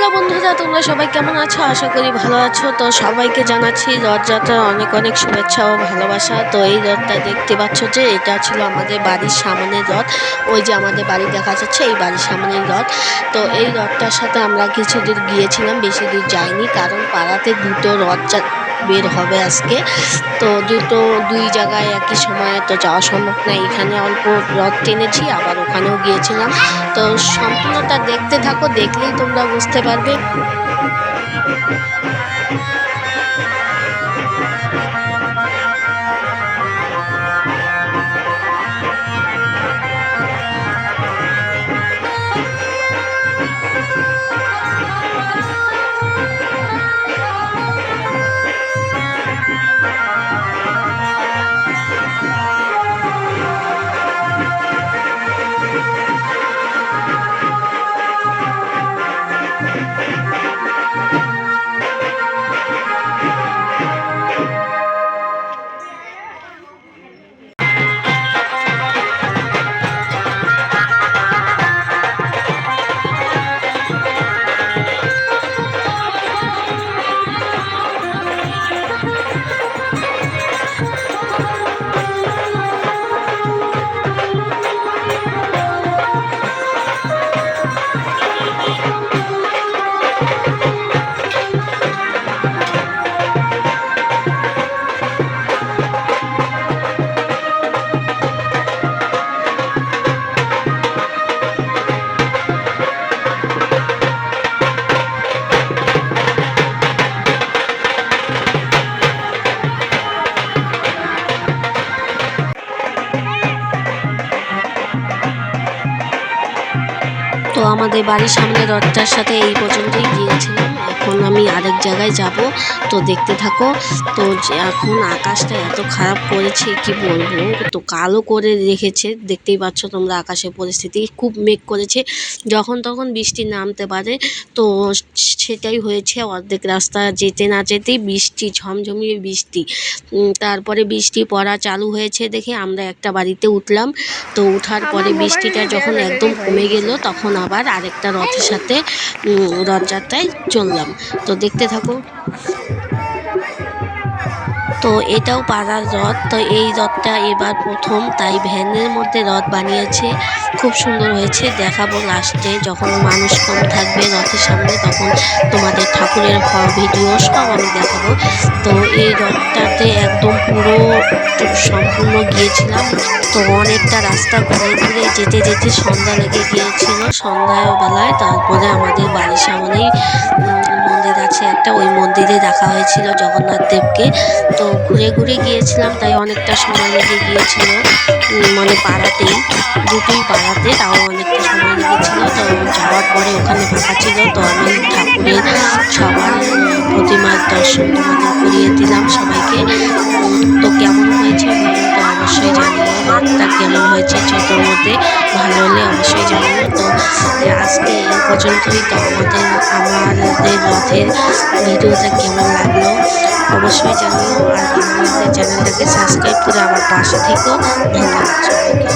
Hello বন্ধুরা, তোমরা সবাই কেমন আছো? আশা করি ভালো আছো। তো সবাইকে জানাচ্ছি রথযাত্রার অনেক অনেক শুভেচ্ছা ও ভালোবাসা। তো এই রথটা দেখতে পাচ্ছ যে এটা ছিল আমাদের বাড়ির সামনের রথ। ওই যে আমাদের বাড়ি দেখা যাচ্ছে, এই বাড়ির সামনের রথ। তো এই রথটার সাথে আমরা কিছু দূর গিয়েছিলাম, বেশি দূর যাইনি, কারণ পাড়াতে দুটো রথ বের হবে আজকে। তো দুই জায়গায় একই সময়ে তো যাওয়া সম্ভব না। এখানে অল্প রথ টেনেছি, আবার ওখানেও গিয়েছিলাম। তো সম্পূর্ণটা দেখতে থাকো, দেখলেই তোমরা বুঝতে পারবে। তো আমাদের বাড়ির সামনে রথটার সাথে এই পর্যন্তই গিয়েছিলাম। এখন আমি আরেক জায়গায় যাব, তো দেখতে থাকো। তো এখন আকাশটা এত খারাপ করেছে কি বলবো, তো কালো করে রেখেছে, দেখতেই পাচ্ছ তোমরা আকাশের পরিস্থিতি। খুব মেঘ করেছে, যখন তখন বৃষ্টি নামতে পারে। তো সেটাই হয়েছে, অর্ধেক রাস্তা যেতে না যেতেই বৃষ্টি, ঝমঝমিয়ে বৃষ্টি। তারপরে বৃষ্টি পড়া চালু হয়েছে দেখে আমরা একটা বাড়িতে উঠলাম। তো উঠার পরে বৃষ্টিটা যখন একদম কমে গেল, তখন আবার আরেকটা রথের সাথে রথযাত্রায় চললাম। তো দেখতে থাকো। তো এটাও পাড়ার রথ। তো এই রথটা এবার প্রথম, তাই ভ্যানের মধ্যে রথ বানিয়েছে, খুব সুন্দর হয়েছে। দেখাবো লাস্টে, যখন মানুষ কম থাকবে রথের সামনে, তখন তোমাদের ঠাকুরের ভিডিও সব আমি দেখাবো। তো এই রথটাতে একদম পুরো সম্পূর্ণ গিয়েছিলাম। তো অনেকটা রাস্তা ঘুরে ঘুরে যেতে যেতে সন্ধ্যা লেগে গিয়েছিল। সন্ধ্যাবেলায় তারপরে আমাদের বাড়ির সামনেই মন্দির আছে একটা, ওই মন্দিরে রাখা হয়েছিল জগন্নাথ দেবকে। তো ঘুরে ঘুরে গিয়েছিলাম, তাই অনেকটা সময় লেগে গিয়েছিল। মানে পাড়াতেই, দুটোই পাড়াতে, তাও অনেকটা সময় লেগেছিল। তো যাওয়ার পরে ওখানে ফাঁকা ছিল, তো আমি ঠাকুরের সবার প্রতিমার দর্শন তোমাদের করিয়ে দিলাম সবাইকে। তো কেমন হয়েছে ভিডিওটা অবশ্যই জানিও, রথটা কেমন হয়েছে ছোটোর মধ্যে, ভালো হলে অবশ্যই জানিও। তো আজকে এই পর্যন্তই। তো আমাদের রথের ভিডিওটা কেমন লাগলো অবশ্যই জানিও, আর আমাদের চ্যানেলটাকে সাবস্ক্রাইব করে আমার পাশে থেকো। ধন্যবাদ সবাইকে।